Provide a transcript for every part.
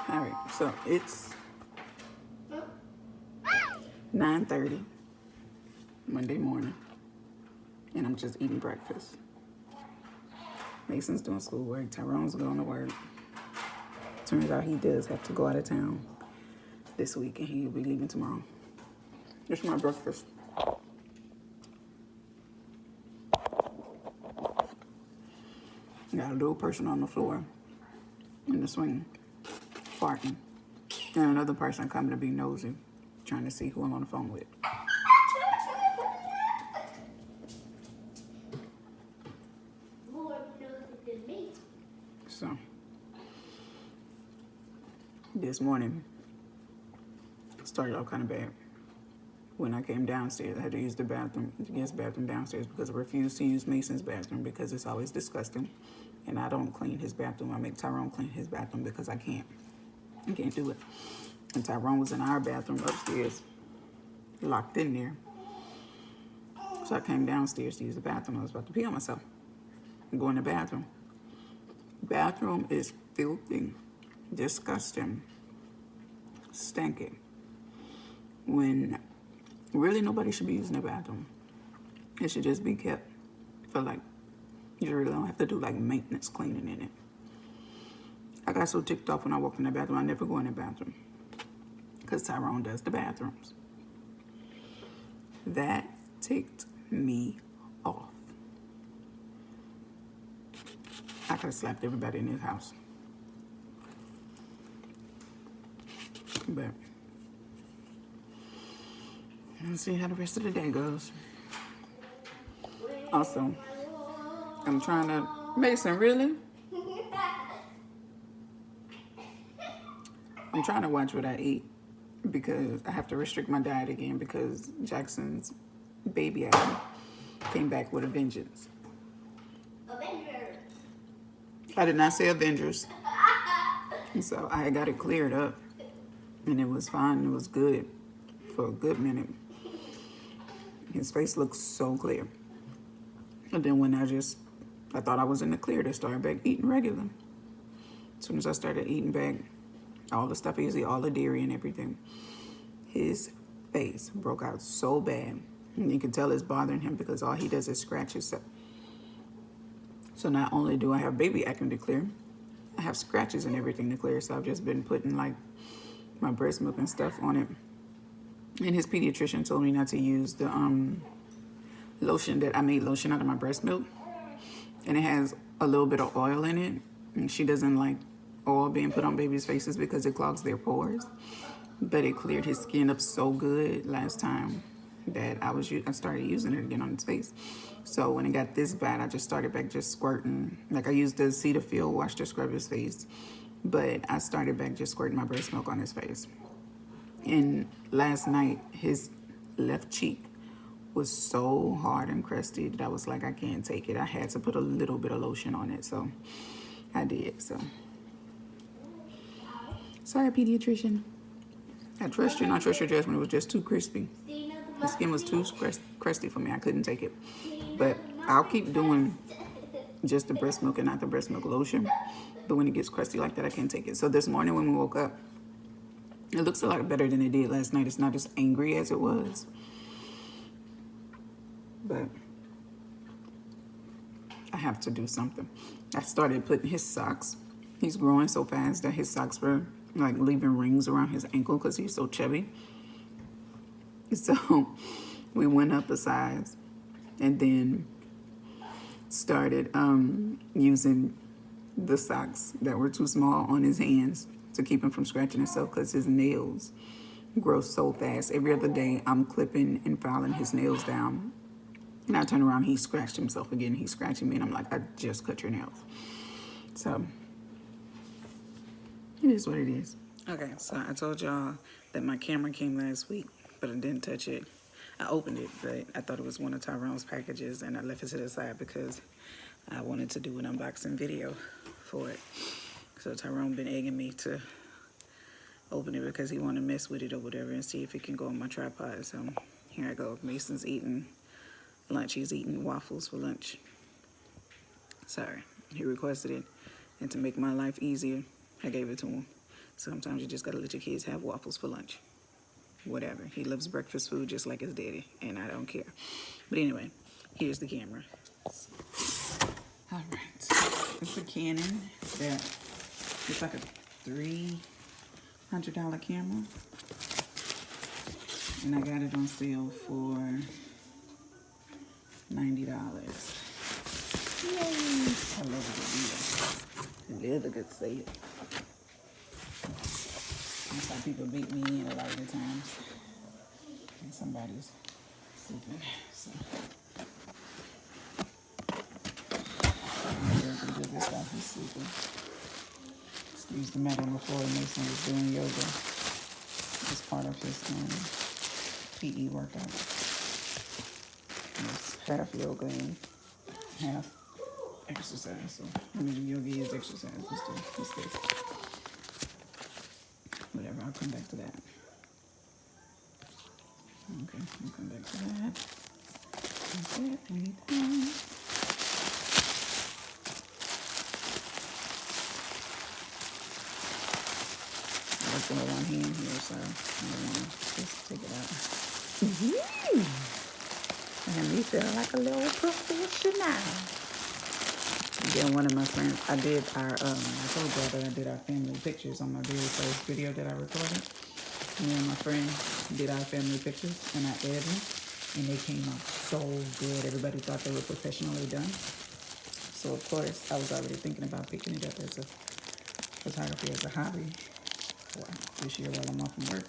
All right, so it's 9:30 Monday morning, and I'm just eating breakfast. Mason's doing schoolwork. Tyrone's going to work. Turns out he does have to go out of town this week, and he'll be leaving tomorrow. It's my breakfast. Got a little person on the floor in the swing, farting. And another person coming to be nosy, trying to see who I'm on the phone with. More nosy than me. So, this morning, started out kind of bad. When I came downstairs, I had to use the guest bathroom downstairs because I refused to use Mason's bathroom because it's always disgusting. And I don't clean his bathroom. I make Tyrone clean his bathroom because I can't do it. And Tyrone was in our bathroom upstairs, locked in there. So I came downstairs to use the bathroom. I was about to pee on myself and go in the bathroom. Bathroom is filthy, disgusting, stinky. When really nobody should be using the bathroom. It should just be kept for like, you really don't have to do like maintenance cleaning in it. I got so ticked off when I walked in the bathroom, I never go in the bathroom. Because Tyrone does the bathrooms. That ticked me off. I could have slapped everybody in his house. But let's see how the rest of the day goes. Also, I'm trying to, Mason, really? I'm trying to watch what I eat because I have to restrict my diet again because Jackson's baby acne came back with a vengeance. Avengers. I did not say Avengers. And so I got it cleared up and it was fine. It was good for a good minute. His face looks so clear. And then when I thought I was in the clear, to start back eating regular. As soon as I started eating back all the stuff I usually, all the dairy and everything, his face broke out so bad. And you can tell it's bothering him because all he does is scratch himself. So not only do I have baby acne to clear, I have scratches and everything to clear. So I've just been putting like my breast milk and stuff on it. And his pediatrician told me not to use the lotion that I made lotion out of my breast milk. And it has a little bit of oil in it. And she doesn't like oil being put on babies' faces because it clogs their pores. But it cleared his skin up so good last time that I started using it again on his face. So when it got this bad, I just started back just squirting. Like I used the Cetaphil wash to scrub his face. But I started back just squirting my breast milk on his face. And last night, his left cheek was so hard and crusty that I was like, I can't take it. I had to put a little bit of lotion on it, so I did. So sorry, pediatrician. I trust you, not trust your judgment. It was just too crispy. The skin was too crusty for me. I couldn't take it. But I'll keep doing just the breast milk and not the breast milk lotion. But when it gets crusty like that, I can't take it. So this morning when we woke up, it looks a lot better than it did last night. It's not as angry as it was. But I have to do something. I started putting his socks. He's growing so fast that his socks were like leaving rings around his ankle because he's so chubby. So we went up a size and then started using the socks that were too small on his hands to keep him from scratching himself because his nails grow so fast. Every other day I'm clipping and filing his nails down. And I turn around, he scratched himself again. He's scratching me, and I'm like, I just cut your nails. So, it is what it is. Okay, so I told y'all that my camera came last week, but I didn't touch it. I opened it, but I thought it was one of Tyrone's packages, and I left it to the side because I wanted to do an unboxing video for it. So Tyrone been egging me to open it because he want to mess with it or whatever and see if it can go on my tripod. So, here I go. Mason's eating lunch. He's eating waffles for lunch. Sorry, he requested it, and to make my life easier, I gave it to him. Sometimes you just gotta let your kids have waffles for lunch. Whatever. He loves breakfast food just like his daddy, and I don't care. But anyway, here's the camera. All right. It's a Canon that it's like a $300 camera. And I got it on sale for $90. Yay! I love a good deal. I love a good sale. That's how people beat me in a lot of the times. And somebody's sleeping. So I'm going to do this while he's sleeping. Excuse the mat on the floor. Mason was doing yoga as part of his PE workout. It's half yoga and half exercise. So yoga is exercise. What's this? Whatever, I'll come back to that. Okay, I'll come back to that. That's it, anything. I was going one hand here, so I don't want to just take it out. And me feeling like a little professional. And then one of my friends, I did our, I told y'all that I did our family pictures on my very first video that I recorded. Me and my friend did our family pictures, and I edited them, and they came out so good. Everybody thought they were professionally done. So of course, I was already thinking about picking it up as a photography as a hobby for this year while I'm off from work.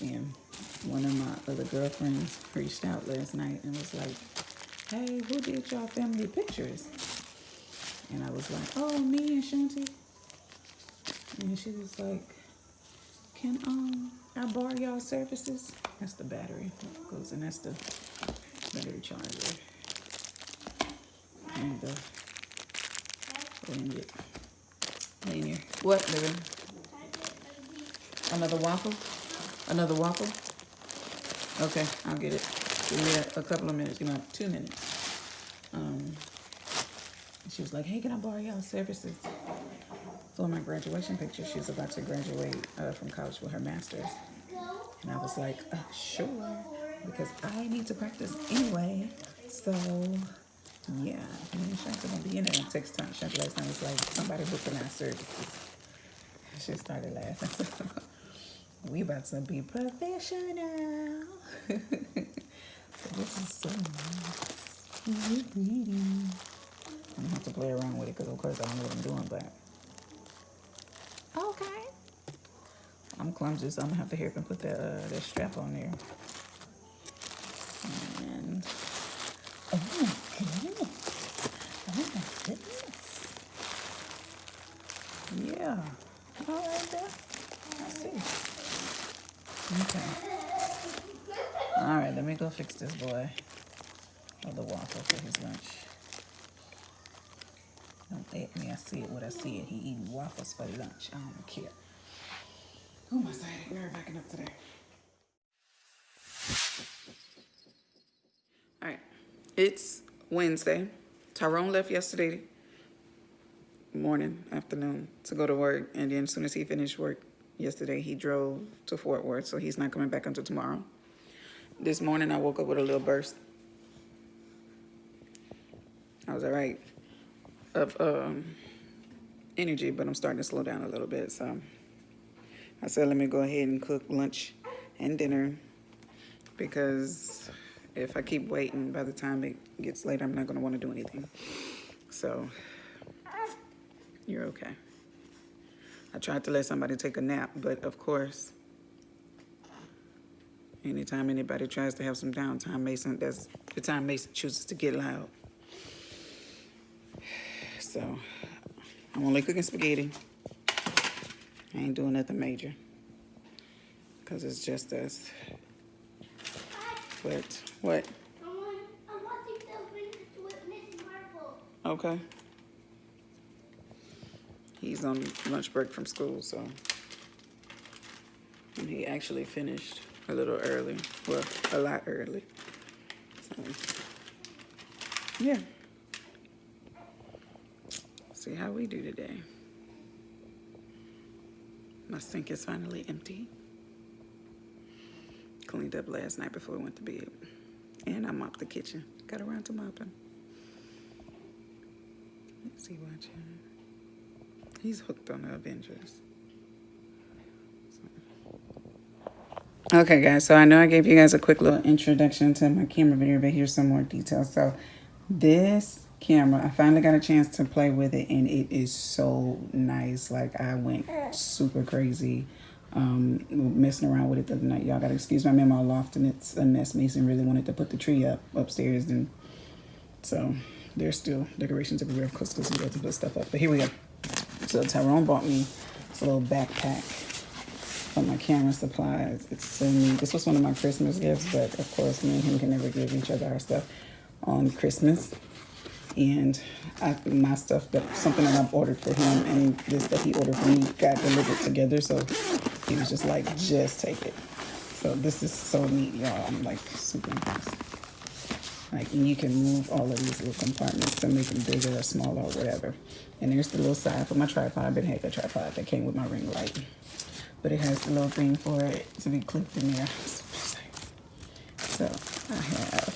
And one of my other girlfriends reached out last night and was like, "Hey, who did y'all family pictures?" And I was like, "Oh, me and Shanti." And she was like, "Can I borrow y'all services?" That's the battery that goes in. That's the battery charger. And the lanyard. What, baby? Another waffle? Another waffle? Okay, I'll get it. Give me a couple of minutes. Give me 2 minutes. She was like, "Hey, can I borrow y'all services for my graduation picture?" She was about to graduate from college with her master's. And I was like, "Sure," because I need to practice anyway. So, yeah. And Shanti gonna be in there. I texted Shanti last night. It's like, somebody booked my services. She started laughing. So, we about to be professional. So this is so nice. I'm gonna have to play around with it because of course I don't know what I'm doing, but okay. I'm clumsy, so I'm gonna have to help and put that strap on there. And oh my goodness. Oh my goodness. Yeah. All right there. I see. Okay. All right, let me go fix this boy the waffle for his lunch. Don't at me. I see it. What I see it. He eating waffles for lunch. I don't care. Oh, my sciatic nerve backing up today. All right. It's Wednesday. Tyrone left yesterday morning, afternoon to go to work. And then as soon as he finished work yesterday, he drove to Fort Worth. So he's not coming back until tomorrow. This morning, I woke up with a little burst. I was all right of energy, but I'm starting to slow down a little bit. So I said, let me go ahead and cook lunch and dinner, because if I keep waiting, by the time it gets late, I'm not going to want to do anything. So you're okay. I tried to let somebody take a nap, but of course, anytime anybody tries to have some downtime, that's the time Mason chooses to get loud. So I'm only cooking spaghetti. I ain't doing nothing major because it's just us. But what? I'm watching the with Miss Marple. Okay. He's on lunch break from school, so. And he actually finished a little early. Well, a lot early. So, yeah. See how we do today. My sink is finally empty. Cleaned up last night before we went to bed. And I mopped the kitchen. Got around to mopping. Let's see watching. He's hooked on the Avengers. Okay, guys, so I know I gave you guys a quick little introduction to my camera video, but here's some more details. So this camera, I finally got a chance to play with it, and it is so nice. Like, I went super crazy messing around with it the other night. Y'all got to excuse me. I'm in my loft, and it's a mess. Mason really wanted to put the tree up upstairs, and so there's still decorations everywhere, of course, because he had to put stuff up. But here we go. So Tyrone bought me a little backpack for my camera supplies. It's so neat. This was one of my Christmas gifts, but of course me and him can never give each other our stuff on Christmas. And my stuff, something that I've ordered for him and this that he ordered for me got delivered together. So he was just like, just take it. So this is so neat, y'all. I'm like super impressed. Like, and you can move all of these little compartments to make them bigger or smaller or whatever. And there's the little side for my tripod. I didn't have the tripod that came with my ring light. But it has the little thing for it to be clipped in there. So I have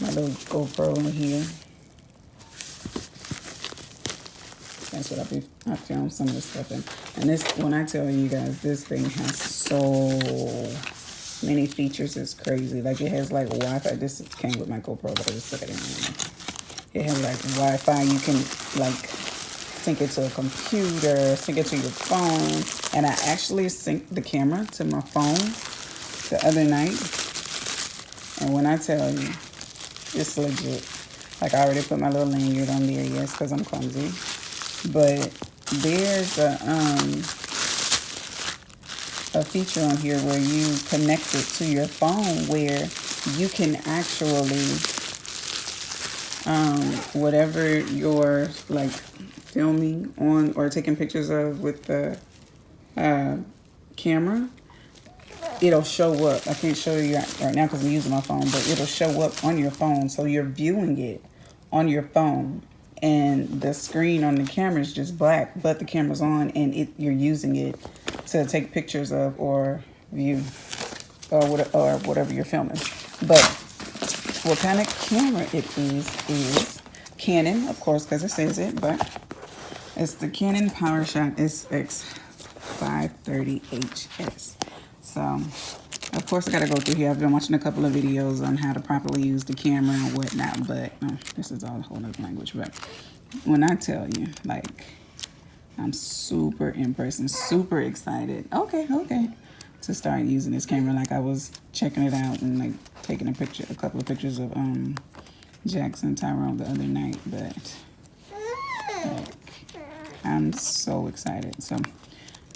my little GoPro in here. That's what I filmed some of this stuff in. And this, when I tell you guys, this thing has so many features. It's crazy. Like, it has like Wi-Fi. This came with my GoPro, but I just took it in. It has like Wi-Fi. You can like sync it to a computer, sync it to your phone. And I actually synced the camera to my phone the other night. And when I tell you, it's legit. Like, I already put my little lanyard on there, yes, because I'm clumsy. But there's a feature on here where you connect it to your phone where you can actually, whatever you're like filming on or taking pictures of with the camera, it'll show up. I can't show you right now because I'm using my phone, but it'll show up on your phone. So you're viewing it on your phone, and the screen on the camera is just black, but the camera's on, and you're using it to take pictures of or view or whatever you're filming. But what kind of camera it is Canon, of course, because it says it, but it's the Canon PowerShot SX530HS. So, of course, I got to go through here. I've been watching a couple of videos on how to properly use the camera and whatnot, but this is all a whole other language. But when I tell you, like, I'm super impressed and super excited. Okay, to start using this camera. Like, I was checking it out and like taking a couple of pictures of Jackson Tyrone the other night, but like, I'm so excited. So.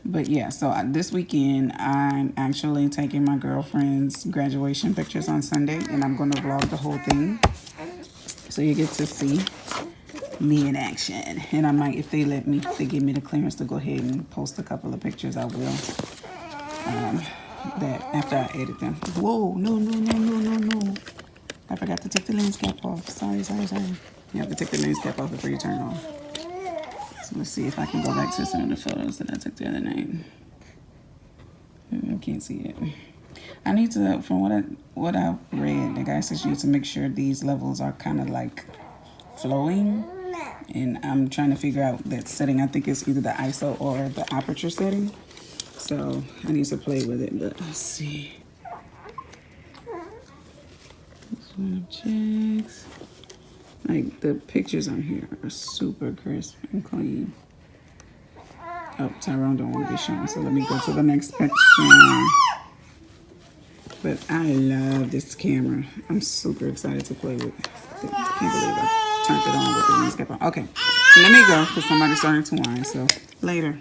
But yeah, so this weekend, I'm actually taking my girlfriend's graduation pictures on Sunday, and I'm going to vlog the whole thing. So you get to see me in action. And I might, if they let me, if they give me the clearance to go ahead and post a couple of pictures, I will. That after I edit them. Whoa, no. I forgot to take the lens cap off. Sorry. You have to take the lens cap off before you turn it on. So let's see if I can go back to some of the photos that I took the other night. I can't see it. I need to, from what I read, the guy says you need to make sure these levels are kind of like flowing. And I'm trying to figure out that setting. I think it's either the ISO or the aperture setting. So I need to play with it, but let's see. This one of Jack's. Like, the pictures on here are super crisp and clean. Oh, Tyrone don't want to be shown, so let me go to the next picture. But I love this camera. I'm super excited to play with it. I can't believe I turned it on with the lens cap on. Okay, so let me go because somebody's starting to whine, so later.